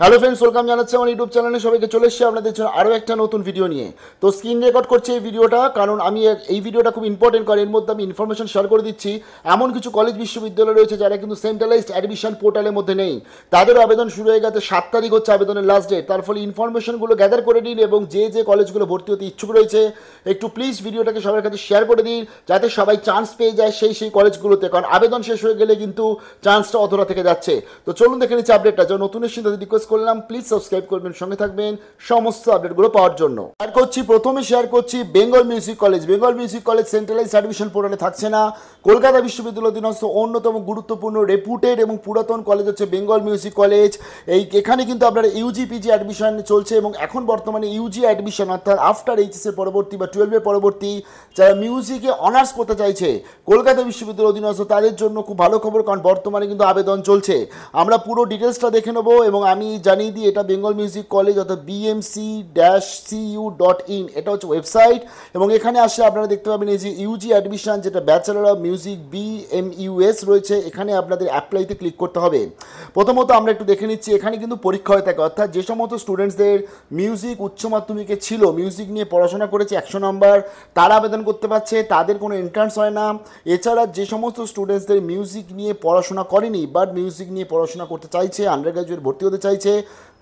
Hello friends, welcome জানাচ্ছি আমার YouTube চ্যানেলে। সবাইকে চলে এসেছি আপনাদের জন্য আরও একটা নতুন ভিডিও নিয়ে। তো স্ক্রিন রেকর্ড করছি এই ভিডিওটা, কারণ আমি এই ভিডিওটা খুব ইম্পর্টেন্ট, কারণ এর মধ্যে আমি ইনফরমেশন শেয়ার করে দিচ্ছি। এমন কিছু কলেজ বিশ্ববিদ্যালয় রয়েছে যারা কিন্তু সেন্ট্রালাইজড অ্যাডমিশন পোর্টালের মধ্যে নেই, তাদেরও আবেদন শুরু হয়ে গেছে। 7 তারিখ হচ্ছে আবেদনের লাস্ট ডেট। তার ফলে ইনফরমেশনগুলো গ্যাদার করে নিন এবং যে যে কলেজগুলো ভর্তি হতে ইচ্ছুক রয়েছে একটু প্লিজ ভিডিওটাকে সবার কাছে শেয়ার করে দিন, যাতে সবাই চান্স পেয়ে যায় সেই কলেজগুলোতে, কারণ আবেদন শেষ হয়ে গেলে কিন্তু চান্সটা অধরা থেকে যাচ্ছে। তো চলুন দেখে নিচ্ছি আপডেটটা। যারা নতুন এসেছেন তাদের রিকোয়েস্ট করলাম প্লিজ সাবস্ক্রাইব করবেন, সঙ্গে থাকবেন সমস্ত আপডেটগুলো পাওয়ার জন্য। প্রথমে শেয়ার করছি Bengal music college. Bengal music college centralise admission পোর্টালে থাকছে না। কলকাতা বিশ্ববিদ্যালয় অধীনস্থ অন্যতম গুরুত্বপূর্ণ রেপুটেড এবং পুরাতন কলেজ হচ্ছে বেঙ্গল মিউজিক কলেজ। এখানে কিন্তু আপনার ইউজি পিজি অ্যাডমিশন চলছে এবং এখন বর্তমানে ইউজি অ্যাডমিশন অর্থাৎ আফটার এইচএস এর পরবর্তী বা 12 এর পরবর্তী যারা মিউজিকে অনার্স করতে চাইছে কলকাতা বিশ্ববিদ্যালয় অধীনস্থ, তাদের জন্য খুব ভালো খবর, কারণ বর্তমানে কিন্তু আবেদন চলছে। আমরা পুরো ডিটেলসটা দেখে নেবো এবং আমি জানিয়ে দিই এটা বেঙ্গল মিউজিক কলেজ অর্থাৎ bmc-cu.in, এটা হচ্ছে ওয়েবসাইট। এবং এখানে আসলে আপনারা দেখতে পাবেন এই যে ইউজি অ্যাডমিশন, যেটা ব্যাচেলর অফ মিউজিক BMUS রয়েছে, এখানে আপনাদের অ্যাপ্লাইতে ক্লিক করতে হবে। প্রথমত আমরা একটু দেখে নিচ্ছি, এখানে কিন্তু পরীক্ষা হয়ে থাকে, অর্থাৎ যে সমস্ত স্টুডেন্টসদের মিউজিক উচ্চ মাধ্যমিকে ছিল, মিউজিক নিয়ে পড়াশোনা করেছে 100 নম্বর, তারা আবেদন করতে পারছে, তাদের কোনো এন্ট্রান্স হয় না। এছাড়া যে সমস্ত স্টুডেন্টসদের মিউজিক নিয়ে পড়াশোনা করেনি বাট মিউজিক নিয়ে পড়াশোনা করতে চাইছে, আন্ডার গ্র্যাজুয়েট ভর্তি হতে চাইছে,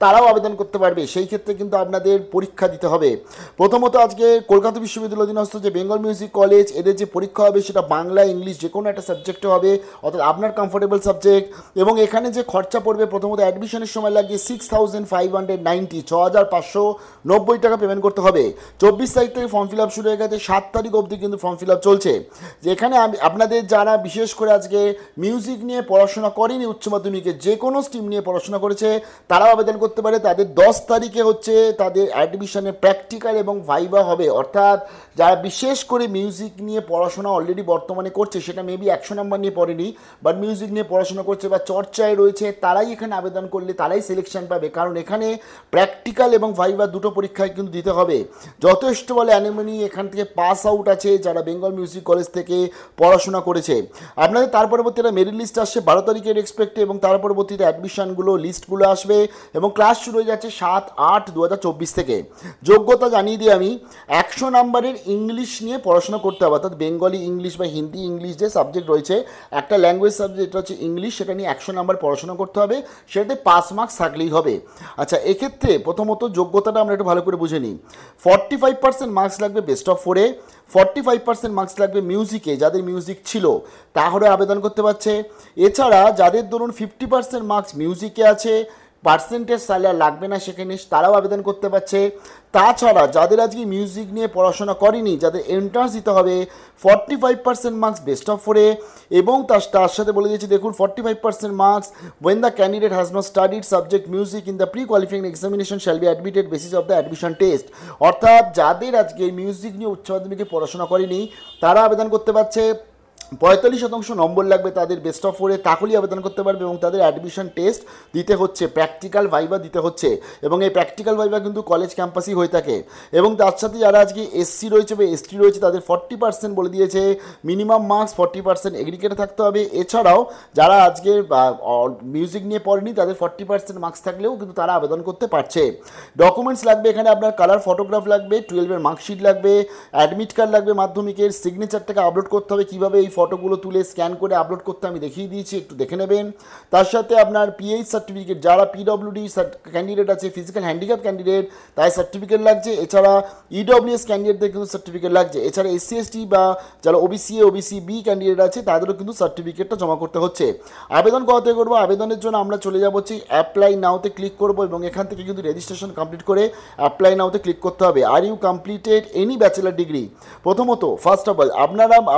তারাও আবেদন করতে পারবে। সেই ক্ষেত্রে কিন্তু আপনাদের পরীক্ষা দিতে হবে। প্রথমত আজকে কলকাতা বিশ্ববিদ্যালয় অধীনস্থ যে বেঙ্গল মিউজিক কলেজ, এদের যে পরীক্ষা হবে সেটা বাংলা ইংলিশ যে কোনো একটা সাবজেক্টে হবে, অর্থাৎ আপনার কমফোর্টেবল সাবজেক্ট। এবং এখানে যে খরচা পড়বে, প্রথমত অ্যাডমিশনের সময় লাগবে 6590, 6590 টাকা পেমেন্ট করতে হবে। 24 তারিখ থেকে ফর্ম ফিল আপ শুরু হয়ে গেছে, 7 তারিখ অবধি কিন্তু ফর্ম ফিল আপ চলছে। যেখানে আপনাদের যারা বিশেষ করে আজকে মিউজিক নিয়ে পড়াশোনা করেনি উচ্চ মাধ্যমিকে, যে কোনো স্ট্রিম নিয়ে পড়াশোনা করেছে, তারাও আবেদন করতে পারে। তাদের 10 তারিখে হচ্ছে তাদের অ্যাডমিশনের প্র্যাকটিক্যাল এবং ভাইভা হবে, অর্থাৎ যারা বিশেষ করে মিউজিক নিয়ে পড়াশোনা অলরেডি বর্তমানে করছে, সেটা মেবি 100 নম্বর নিয়ে পড়েনি বাট মিউজিক নিয়ে পড়াশোনা করছে বা চর্চায় রয়েছে, তারাই এখানে আবেদন করলে তারাই সিলেকশন পাবে, কারণ এখানে প্র্যাকটিক্যাল এবং ভাইভা দুটো পরীক্ষায় কিন্তু দিতে হবে। যথেষ্ট বলে অ্যানিমনি এখান থেকে পাস আউট আছে যারা বেঙ্গল মিউজিক কলেজ থেকে পড়াশোনা করেছে। আপনাদের তার পরবর্তী একটা মেরিট লিস্ট আসছে 12 তারিখের এক্সপেক্টে, এবং তার পরবর্তীতে অ্যাডমিশনগুলো লিস্টগুলো আসবে এবং ক্লাস শুরু হয়ে যাচ্ছে 7-8-2024 থেকে। যোগ্যতা জানিয়ে দিই আমি, 100 নম্বরের ইংলিশ নিয়ে পড়াশোনা করতে হবে, অর্থাৎ বেঙ্গলি ইংলিশ বা হিন্দি ইংলিশ যে সাবজেক্ট রয়েছে, একটা ল্যাঙ্গুয়েজ সাবজেক্ট যেটা হচ্ছে ইংলিশ, সেটা নিয়ে 100 নম্বর পড়াশোনা করতে হবে, সেটাতে পাস মার্কস থাকলেই হবে। আচ্ছা, এক্ষেত্রে প্রথমত যোগ্যতাটা আমরা একটু ভালো করে বুঝে নিই। 45% মার্কস লাগবে বেস্ট অফ 4-এ, 45% মার্কস লাগবে মিউজিকে, যাদের মিউজিক ছিল তাহলে আবেদন করতে পারছে। এছাড়া যাদের ধরুন 50% মার্কস মিউজিকে আছে, পার্সেন্টেজ সাইলার লাগবে না সেখানে, তারাও আবেদন করতে পারছে। তাছাড়া যাদের আজকে মিউজিক নিয়ে পড়াশোনা করেনি, যাদের এন্ট্রান্স দিতে হবে, 45% মার্কস বেস্ট অফ 4-এ, এবং তার সাথে বলে দিয়েছি দেখুন 45% marks when the candidate has not studied subject music in the pre qualifying examination shall be admitted basis of the admission test. অর্থাৎ যাদের আজকে মিউজিক নিয়ে উচ্চ মাধ্যমিকে পড়াশোনা করেনি তারা আবেদন করতে পারছে। 45% নম্বর লাগবে তাদের বেস্ট অফ 4-এ, তাহলেই আবেদন করতে পারবে এবং তাদের অ্যাডমিশন টেস্ট দিতে হচ্ছে, প্র্যাকটিক্যাল ভাইভা দিতে হচ্ছে, এবং এই প্র্যাকটিক্যাল ভাইভা কিন্তু কলেজ ক্যাম্পাসেই হয়ে থাকে। এবং তার সাথে যারা আজকে SC রয়েছে বা ST রয়েছে, তাদের 40% বলে দিয়েছে মিনিমাম মার্কস 40% এগ্রিগেটে থাকতে হবে। এছাড়াও যারা আজকে মিউজিক নিয়ে পড়েনি, তাদের 40% মার্কস থাকলেও কিন্তু তারা আবেদন করতে পারছে। ডকুমেন্টস লাগবে এখানে আপনার কালার ফটোগ্রাফ লাগবে, 12-এর মার্কশিট লাগবে, অ্যাডমিট কার্ড লাগবে, মাধ্যমিকের সিগনেচারটাকে আপলোড করতে হবে। কীভাবে এই ফটোগুলো তুলে স্ক্যান করে আপলোড করতে আমি দেখিয়ে দিয়েছি, একটু দেখে নেবেন। তার সাথে আপনার PH সার্টিফিকেট, যারা PWD ক্যান্ডিডেট আছে, ফিজিক্যাল হ্যান্ডিক্যাপ ক্যান্ডিডেট, তাই সার্টিফিকেট লাগছে। এছাড়া EWS ক্যান্ডিডেটদের কিন্তু সার্টিফিকেট লাগছে। এছাড়া SC ST বা যারা OBC/OBC-B ক্যান্ডিডেট আছে তাদেরও কিন্তু সার্টিফিকেটটা জমা করতে হচ্ছে। আবেদন করাতে করবো, আবেদনের জন্য আমরা চলে যাবো হচ্ছে অ্যাপ্লাই নাওতে ক্লিক করবো এবং এখান থেকে কিন্তু রেজিস্ট্রেশন কমপ্লিট করে অ্যাপ্লাই নাওতে ক্লিক করতে হবে। Are you completed any bachelor degree? প্রথমত ফার্স্ট অফ অল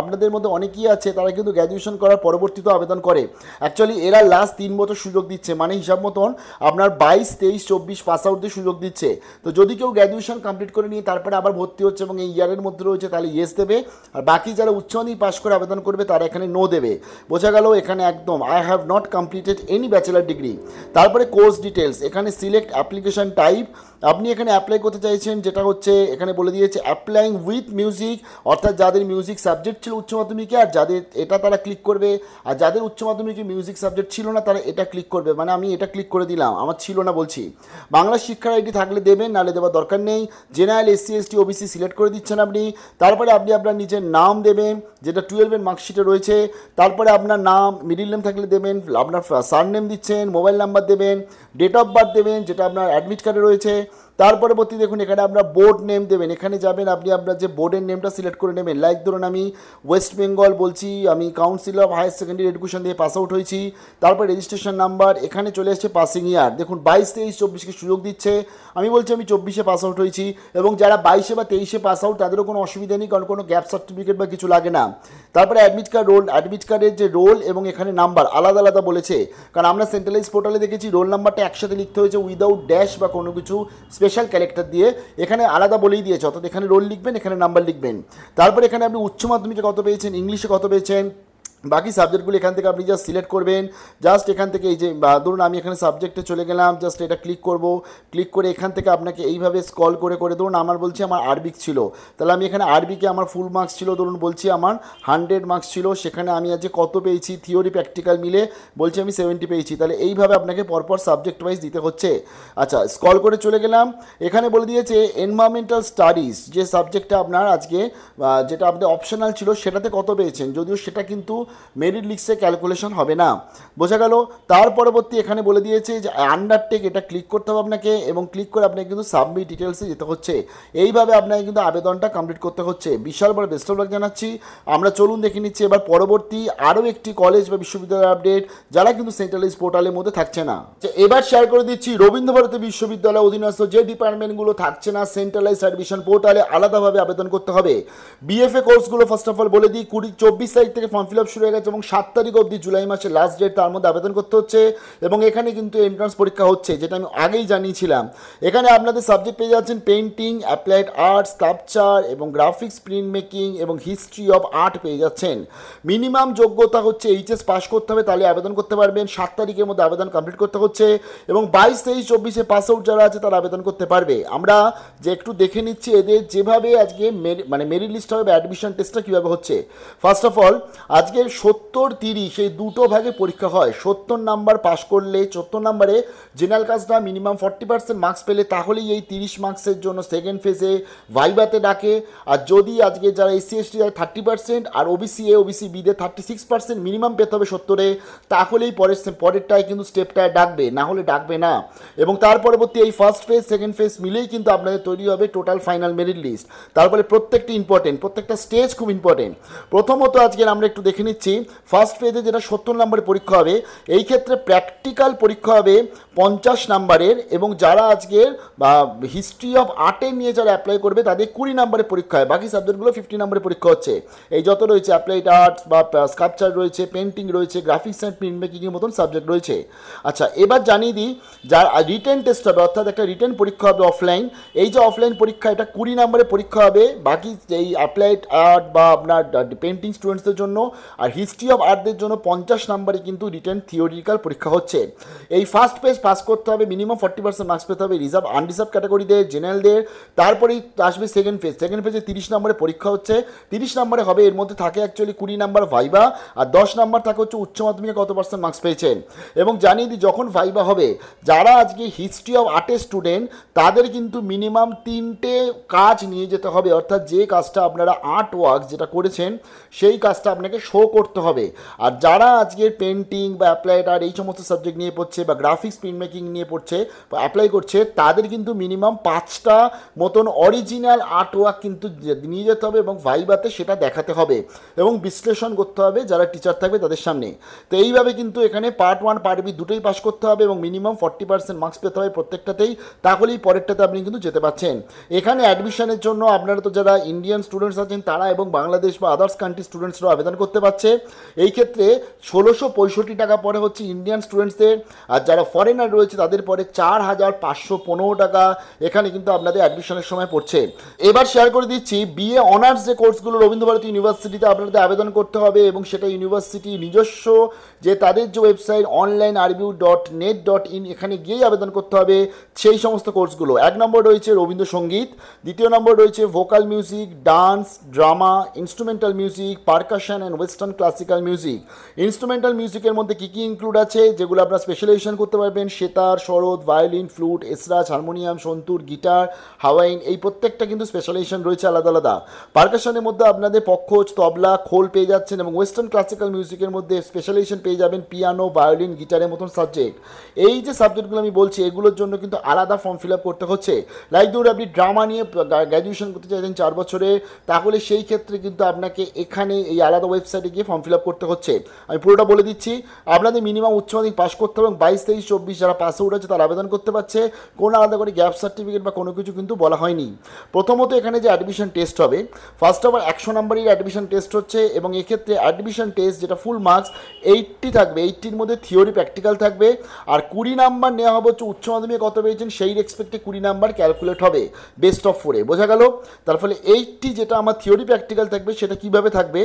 আপনাদের মধ্যে অনেকেই আছে তারা কিন্তু গ্র্যাজুয়েশন করার পরবর্তীতেও আবেদন করে। অ্যাকচুয়ালি এরা লাস্ট 3 বছর সুযোগ দিচ্ছে, মানে হিসাব মতন আপনার 22, 23, 24 পাস আউট দিয়ে সুযোগ দিচ্ছে। তো যদি কেউ গ্র্যাজুয়েশন কমপ্লিট করে নিয়ে তারপরে আবার ভর্তি হচ্ছে এবং এই ইয়ারের মধ্যে রয়েছে, তাহলে ইয়েস দেবে, আর বাকি যারা উচ্চ মাধ্যমিক পাস করে আবেদন করবে তারা এখানে নো দেবে। বোঝা গেল এখানে একদম I have not completed any bachelor degree. তারপরে কোর্স ডিটেলস, এখানে সিলেক্ট অ্যাপ্লিকেশন টাইপ, আপনি এখানে অ্যাপ্লাই করতে চাইছেন, যেটা হচ্ছে এখানে বলে দিয়েছে অ্যাপ্লাইং উইথ মিউজিক, অর্থাৎ যাদের মিউজিক সাবজেক্ট ছিল উচ্চ মাধ্যমিকে আর যাদের এটা তারা ক্লিক করবে, আর যাদের উচ্চ মাধ্যমিকে মিউজিক সাবজেক্ট ছিল না তারা এটা ক্লিক করবে। মানে আমি এটা ক্লিক করে দিলাম, আমার ছিল না বলছি। বাংলা শিক্ষার আইডি থাকলে দেবেন, নাহলে দেওয়ার দরকার নেই। General, SC, ST, OBC select করে দিচ্ছেন আপনি। তারপরে আপনি আপনার নিজের নাম দেবেন, যেটা 12-এর মার্কশিটে রয়েছে। তারপরে আপনার নাম, মিডিল নেম থাকলে দেবেন, আপনার সারনেম দিচ্ছেন, মোবাইল নাম্বার দেবেন, ডেট অফ বার্থ দেবেন, যেটা আপনার অ্যাডমিট কার্ডে রয়েছে। তার পরবর্তী দেখুন এখানে আপনার বোর্ড নেম দেবেন, এখানে যাবেন আপনি আপনার যে বোর্ডের নেমটা সিলেক্ট করে নেবেন। লাইক ধরুন আমি ওয়েস্ট বেঙ্গল বলছি, আমি council of higher secondary education দিয়ে পাস আউট হয়েছি। তারপর রেজিস্ট্রেশন নাম্বার, এখানে চলে এসছে পাসিং ইয়ার, দেখুন 22, 23, 24কে সুযোগ দিচ্ছে। আমি বলছি আমি 24-এ পাস আউট হয়েছি, এবং যারা 22-এ বা 23-এ পাস আউট তাদেরও কোনো অসুবিধা নেই, কারণ কোনো গ্যাপ সার্টিফিকেট বা কিছু লাগে না। তারপরে অ্যাডমিট কার্ড, রোল, অ্যাডমিট কার্ডের যে রোল এবং এখানে নাম্বার আলাদা আলাদা বলেছে, কারণ আমরা সেন্ট্রালাইজ পোর্টালে দেখেছি রোল নাম্বারটা একসাথে লিখতে হয়েছে উইদাউট ড্যাশ বা কোনো কিছু স্পেশাল ক্যারেক্টার দিয়ে, এখানে আলাদা বলেই দিয়েছে, অর্থাৎ এখানে রোল লিখবেন, এখানে নাম্বার লিখবেন। তারপর এখানে আপনি উচ্চ মাধ্যমিকে কত পেয়েছেন, ইংলিশে কত পেয়েছেন, বাকি সাবজেক্টগুলো এখান থেকে আপনি জাস্ট সিলেক্ট করবেন। জাস্ট এখান থেকে এই যে ধরুন আমি এখানে সাবজেক্টে চলে গেলাম, জাস্ট এটা ক্লিক করব। ক্লিক করে এখান থেকে আপনাকে এইভাবে স্ক্রল করে করে, ধরুন আমার বলছি আমার আরবিক ছিল, তাহলে আমি এখানে আরবিকে আমার ফুল মার্কস ছিল, ধরুন বলছি আমার 100 মার্কস ছিল, সেখানে আমি আজ কত পেয়েছি থিওরি প্র্যাকটিক্যাল মিলে বলছি আমি 70 পেয়েছি। তাহলে এইভাবে আপনাকে পরপর সাবজেক্ট ওয়াইজ দিতে হচ্ছে। আচ্ছা, স্ক্রল করে চলে গেলাম, এখানে বলে দিয়েছে এনভায়রনমেন্টাল স্টাডিজ, যে সাবজেক্টটা আপনার আজকে যেটা আপনাদের অপশনাল ছিল সেটাতে কত পেয়েছেন, যদিও সেটা কিন্তু মেরিট লিস্টে ক্যালকুলেশন হবে না, বোঝা গেল। তার পরবর্তী এখানে বলে দিয়েছে যে আন্ডারটেক, এটা ক্লিক করতে হবে আপনাকে, এবং ক্লিক করে আপনাকে কিন্তু সাবমিট ডিটেলসে যেতে হচ্ছে। এইভাবে আপনাকে কিন্তু আবেদনটা কমপ্লিট করতে হচ্ছে। বিশাল বড় বেস্ট অফ লাক জানাচ্ছি। আমরা চলুন দেখে নিচ্ছি এবার পরবর্তী আরও একটি কলেজ বা বিশ্ববিদ্যালয়ের আপডেট, যারা কিন্তু সেন্ট্রালাইজ পোর্টালের মধ্যে থাকছে না। এবার শেয়ার করে দিচ্ছি রবীন্দ্রভারতী বিশ্ববিদ্যালয় অধীনস্থ যে ডিপার্টমেন্টগুলো থাকছে না সেন্ট্রালাইজ অ্যাডমিশন পোর্টালে, আলাদাভাবে আবেদন করতে হবে। বিএফএ কোর্সগুলো ফার্স্ট অফ অল বলে দিই, 24 তারিখ থেকে ফর্ম ফিল আপ শুরু হয়ে গেছে, এবং 7 তারিখ অবধি জুলাই মাসের লাস্ট ডেট, তার মধ্যে আবেদন করতে হচ্ছে। এবং এখানে কিন্তু এন্ট্রান্স পরীক্ষা হচ্ছে, যেটা আমি আগেই জানিয়েছিলাম। এখানে আপনাদের সাবজেক্ট পেয়ে যাচ্ছেন পেন্টিং, অ্যাপ্লাইড আর্ট, স্কাল্পচার এবং গ্রাফিক্স, প্রিন্ট মেকিং এবং হিস্ট্রি অফ আর্ট পেয়ে যাচ্ছেন। মিনিমাম যোগ্যতা হচ্ছে এইচএস পাস করতে হবে, তাহলে আবেদন করতে পারবেন। 7 তারিখের মধ্যে আবেদন কমপ্লিট করতে হচ্ছে, এবং 22, 23, 24-এ পাস আউট যারা আছে তারা আবেদন করতে পারবে। আমরা যে একটু দেখে নিচ্ছি এদের যেভাবে আজকে মেরিট লিস্ট হবে, অ্যাডমিশন টেস্টটা কীভাবে হচ্ছে। ফার্স্ট অফ অল আজকে 70-30 এই দুটো ভাগে পরীক্ষা হয়। 70 নাম্বার পাস করলে, 74 নাম্বারে জেনারেল কাস্টটা মিনিমাম 40% মার্কস পেলে, তাহলেই এই 30 মার্কসের জন্য সেকেন্ড ফেজে ভাইভাতে ডাকে। আর যদি আজকে যারা এসসি এসটি 30% আর ওবিসি এ, ওবিসি বিদের 36% মিনিমাম পেতে হবে 70-এ, তাহলেই পরেরটায় কিন্তু স্টেপটায় ডাকবে, না হলে ডাকবে না। এবং তার পরবর্তী এই ফার্স্ট ফেজ সেকেন্ড ফেজ মিলেই কিন্তু আপনাদের তৈরি হবে টোটাল ফাইনাল মেরিট লিস্ট। তারপরে প্রত্যেকটি ইম্পর্টেন্ট, প্রত্যেকটা স্টেজ খুব ইম্পর্টেন্ট। প্রথমত আজকে আমরা একটু দেখে নিচ্ছি ফার্স্ট ফেজে যেটা 70 নম্বরের পরীক্ষা হবে, এই ক্ষেত্রে প্র্যাকটিক্যাল পরীক্ষা হবে 50 নাম্বারের, এবং যারা আজকের হিস্ট্রি অফ আর্টের নিয়ে যারা অ্যাপ্লাই করবে তাদের 20 নম্বরের পরীক্ষা হয়। বাকি সাবজেক্টগুলো 50 নম্বরের পরীক্ষা হচ্ছে। এই যত রয়েছে অ্যাপ্লাইড আর্টস বা স্কাল্পচার রয়েছে, পেন্টিং রয়েছে, গ্রাফিক্স অ্যান্ড প্রিন্ট মেকিংয়ের মতন সাবজেক্ট রয়েছে। আচ্ছা, এবার জানিয়ে দিই যার রিটেন টেস্ট হবে, অর্থাৎ একটা রিটেন পরীক্ষা হবে অফলাইন। এই যে অফলাইন পরীক্ষা, এটা 20 নম্বরের পরীক্ষা হবে। বাকি এই অ্যাপ্লাইড আর্ট বা আপনার পেন্টিং স্টুডেন্টসদের জন্য আর হিস্ট্রি অফ আর্টদের জন্য 50 নম্বরে কিন্তু রিটেন থিওরিটিক্যাল পরীক্ষা হচ্ছে। এই ফার্স্ট পেজ পাস করতে হবে, মিনিমাম 40% মার্কস পেতে হবে রিজার্ভ আনরিজার্ভ ক্যাটাগরিদের, জেনারেলদের। তারপরেই আসবে সেকেন্ড ফেজ। সেকেন্ড ফেজে 30 নম্বরে পরীক্ষা হচ্ছে। 30 নম্বরে হবে, এর মধ্যে থাকে অ্যাকচুয়ালি 20 নাম্বার ভাইবা আর 10 নাম্বার থাকে হচ্ছে উচ্চ মাধ্যমিকে কত % মার্কস পেয়েছেন। এবং জানিয়ে দিই যখন ভাইবা হবে, যারা আজকে হিস্ট্রি অফ আর্টের স্টুডেন্ট তাদের কিন্তু মিনিমাম 3টে কাজ নিয়ে যেতে হবে, অর্থাৎ যে কাজটা আপনারা আর্ট ওয়ার্ক যেটা করেছেন সেই কাজটা আপনাকে শো করতে হবে। আর যারা আজকে পেন্টিং বা অ্যাপ্লাইড আর্ট এই সমস্ত সাবজেক্ট নিয়ে পড়ছে বা গ্রাফিক্স প্রিন্ট মেকিং নিয়ে পড়ছে বা অ্যাপ্লাই করছে, তাদের কিন্তু মিনিমাম 5টা মতন অরিজিনাল আর্ট ওয়ার্ক কিন্তু নিয়ে যেতে হবে, এবং ভাইবাতে সেটা দেখাতে হবে এবং বিশ্লেষণ করতে হবে যারা টিচার থাকবে তাদের সামনে। তো এইভাবে কিন্তু এখানে পার্ট 1 পার্ট বি দুটোই পাস করতে হবে, এবং মিনিমাম 40% মার্কস পেতে হবে প্রত্যেকটাতেই, তাহলেই পরেরটাতে আপনি কিন্তু যেতে পারছেন। এখানে অ্যাডমিশনের জন্য আপনারা তো যারা ইন্ডিয়ান স্টুডেন্টস আছেন তারা এবং বাংলাদেশ বা আদার্স কান্ট্রি স্টুডেন্টসরাও আবেদন করতে পারছে। এই ক্ষেত্রে 1665 টাকা পরে হচ্ছে ইন্ডিয়ান স্টুডেন্টসদের, আর যারা ফরেনার রয়েছে তাদের পরে 4515 টাকা এখানে কিন্তু আপনাদের অ্যাডমিশনের সময় পড়ছে। এবার শেয়ার করে দিচ্ছি বিএ অনার্স যে কোর্সগুলো রবীন্দ্রভারতী ইউনিভার্সিটিতে আপনাদের আবেদন করতে হবে, এবং সেটা ইউনিভার্সিটি নিজস্ব যে তাদের যে ওয়েবসাইট onlineRBU.net.in, এখানে গিয়েই আবেদন করতে হবে সেই সমস্ত কোর্সগুলো। 1 নম্বর রয়েছে রবীন্দ্রসঙ্গীত, 2য় নম্বর রয়েছে vocal music, dance, drama, instrumental music, percussion and western western classical music. Instrumental মিউজিকের মধ্যে কী কী ইনক্লুড আছে যেগুলো আপনারা স্পেশালাইজেশন করতে পারবেন, sitar, sarod, violin, flute, esraj, harmonium, santoor, guitar, Hawaiian, এই প্রত্যেকটা কিন্তু স্পেশালাইজেশন রয়েছে আলাদা আলাদা। পারকাশনের মধ্যে আপনাদের পক্ষজ, তবলা, খোল পেয়ে যাচ্ছেন এবং ওয়েস্টার্ন ক্লাসিক্যাল মিউজিকের মধ্যে স্পেশালাইজেশন পেয়ে যাবেন পিয়ানো, ভায়োলিন, গিটারের মতন সাবজেক্ট। এই যে সাবজেক্টগুলো আমি বলছি এগুলোর জন্য কিন্তু আলাদা ফর্ম ফিল আপ করতে হচ্ছে। লাইক ধরুন আপনি ড্রামা নিয়ে গ্র্যাজুয়েশন করতে চাইছেন 4 বছরে, তাহলে সেই ক্ষেত্রে কিন্তু আপনাকে এখানে এই আলাদা ওয়েবসাইটে গিয়ে ফর্ম ফিল আপ করতে হচ্ছে। আমি পুরোটা বলে দিচ্ছি, আপনাদের মিনিমাম উচ্চ মাধ্যমিক পাস করতে হবে এবং 22, 23, 24 যারা পাস আউট আছে তারা আবেদন করতে পারছে। কোনো আলাদা করে গ্যাপ সার্টিফিকেট বা কোনো কিছু কিন্তু বলা হয়নি। প্রথমত এখানে যে অ্যাডমিশন টেস্ট হবে, ফার্স্ট অফ অল 100 নম্বরের অ্যাডমিশন টেস্ট হচ্ছে এবং এক্ষেত্রে অ্যাডমিশন টেস্ট যেটা ফুল মার্কস 80 থাকবে, 80-র মধ্যে থিওরি প্র্যাকটিক্যাল থাকবে আর 20 নাম্বার নেওয়া হবে হচ্ছে উচ্চ মাধ্যমিকে কত পেয়েছেন সেই রেসপেক্টে 20 নাম্বার ক্যালকুলেট হবে বেস্ট অফ 4-এ, বোঝা গেল? তার ফলে 80 যেটা আমার থিওরি প্র্যাকটিক্যাল থাকবে সেটা কিভাবে থাকবে,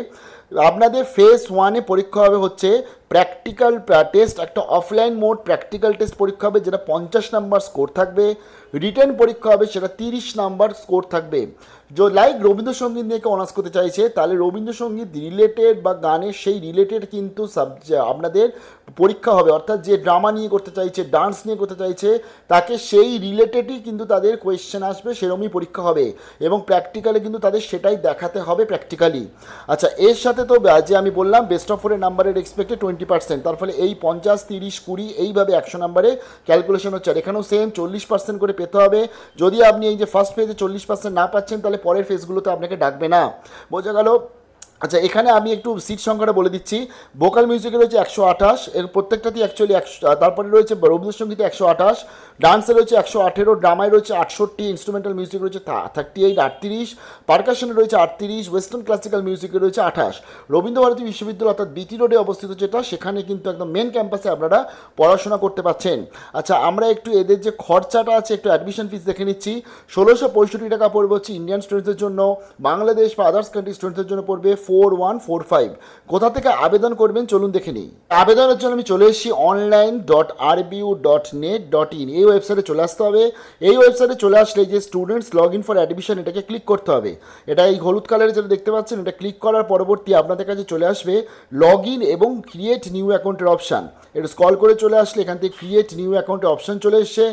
আপনাদের ফেজ 1-এ পরীক্ষা হবে হচ্ছে প্র্যাকটিক্যাল টেস্ট, একটা অফলাইন মোড প্র্যাকটিক্যাল টেস্ট পরীক্ষা হবে যেটা 50 নাম্বার স্কোর থাকবে, রিটেন পরীক্ষা হবে সেটা 30 নাম্বার স্কোর থাকবে। লাইক রবীন্দ্রসঙ্গীত নিয়ে কেউ অনার্স করতে চাইছে তাহলে রবীন্দ্রসঙ্গীত রিলেটেড বা গানের সেই রিলেটেড কিন্তু আপনাদের পরীক্ষা হবে, অর্থাৎ যে ড্রামা নিয়ে করতে চাইছে, ডান্স নিয়ে করতে চাইছে তাকে সেই রিলেটেডই কিন্তু তাদের কোয়েশ্চেন আসবে, সেরকমই পরীক্ষা হবে এবং প্র্যাকটিক্যালে কিন্তু তাদের সেটাই দেখাতে হবে প্র্যাকটিক্যালি। আচ্ছা, এর সাথে তো যে আমি বললাম বেস্ট অফ 4-এর নাম্বারের এক্সপেক্টে 20%, তার ফলে এই 50, 30, 20 এইভাবে 100 নাম্বারে ক্যালকুলেশন হচ্ছে। আর এখানেও সেম 40% করে পেতে হবে। যদি আপনি এই যে ফার্স্ট ফেজে 40% না পাচ্ছেন তাহলে পরের ফেজগুলোতে আপনাকে ডাকবে না, বোঝা গেল? আচ্ছা, এখানে আমি একটু সিট সংখ্যাটা বলে দিচ্ছি। ভোকাল মিউজিকে রয়েছে 128, এর প্রত্যেকটাতেই অ্যাকচুয়ালি 100, তারপরে রয়েছে রবীন্দ্রসঙ্গীতে 128, ডান্সে রয়েছে 118, ড্রামায় রয়েছে 68, ইনস্ট্রুমেন্টাল মিউজিক রয়েছে 38, 38, পারকাশনে রয়েছে 38, ওয়েস্টার্ন ক্লাসিক্যাল মিউজিকে রয়েছে 28। রবীন্দ্রভারতী বিশ্ববিদ্যালয় অর্থাৎ বিটি রোডে অবস্থিত যেটা, সেখানে কিন্তু একদম মেন ক্যাম্পাসে আপনারা পড়াশোনা করতে পারছেন। আচ্ছা, আমরা একটু এদের যে খরচাটা আছে একটু অ্যাডমিশন ফিস দেখে নিচ্ছি। 1665 টাকা পড়বে হচ্ছে ইন্ডিয়ান স্টুডেন্টদের জন্য, বাংলাদেশ বা আদার্স কান্ট্রি স্টুডেন্টদের জন্য পড়বে 4145। কোথা থেকে আবেদন করবেন চলুন দেখে নিই। আবেদনের জন্য আমি চলে এসেছি online.rbu.net.in, এই ওয়েবসাইটে চলে আসতে হবে। এই ওয়েবসাইটে চলে আসলে যে students log in for admission এটাকে ক্লিক করতে হবে। এটা এই হলুদ কালারে যেটা দেখতে পাচ্ছেন, এটা ক্লিক করার পরবর্তী আপনাদের কাছে চলে আসবে লগ ইন এবং ক্রিয়েট নিউ অ্যাকাউন্টের অপশান। এটা স্ক্রল করে চলে আসলে এখান থেকে ক্রিয়েট নিউ অ্যাকাউন্টের অপশান চলে এসছে,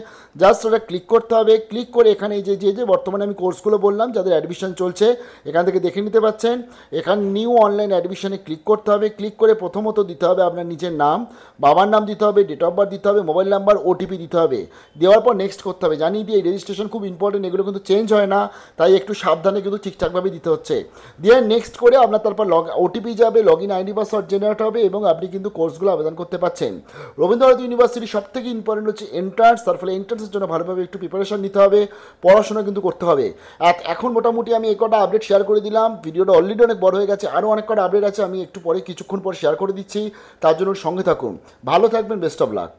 জাস্ট ওটা ক্লিক করতে হবে। ক্লিক করে এখানে এই যে বর্তমানে আমি কোর্সগুলো বললাম যাদের অ্যাডমিশন চলছে এখান থেকে দেখে নিতে পাচ্ছেন। এখানে নিউ অনলাইন অ্যাডমিশনে ক্লিক করতে হবে। ক্লিক করে প্রথমত দিতে হবে আপনার নিজের নাম, বাবার নাম দিতে হবে, ডেট অফ বার্থ দিতে হবে, মোবাইল নাম্বার, ওটিপি দিতে হবে। দেওয়ার পর নেক্সট করতে হবে। জানিয়ে দিয়ে এই রেজিস্ট্রেশন খুব ইম্পর্টেন্ট, এগুলো কিন্তু চেঞ্জ হয় না, তাই একটু সাবধানে কিন্তু ঠিকঠাকভাবে দিতে হচ্ছে। দিয়ে নেক্সট করে আপনার তারপর ওটিপি যাবে, log in ID password generate হবে এবং আপনি কিন্তু কোর্সগুলো আবেদন করতে পারছেন। রবীন্দ্রভারতী ইউনিভার্সিটি সব থেকে ইম্পর্টেন্ট হচ্ছে এন্ট্রান্স, তার ফলে এন্ট্রান্সের জন্য ভালোভাবে একটু প্রিপারেশন নিতে হবে, পড়াশোনা কিন্তু করতে হবে। এখন মোটামুটি আমি এই কটা আপডেট শেয়ার করে দিলাম। ভিডিওটা অলরেডি অনেক বড় হয়ে গেছে, আরও অনেক কটা আপডেট আছে, আমি একটু পরে কিছুক্ষণ পরে শেয়ার করে দিচ্ছি, তার জন্য সঙ্গে থাকুন। ভালো থাকবেন, বেস্ট অফ লাক।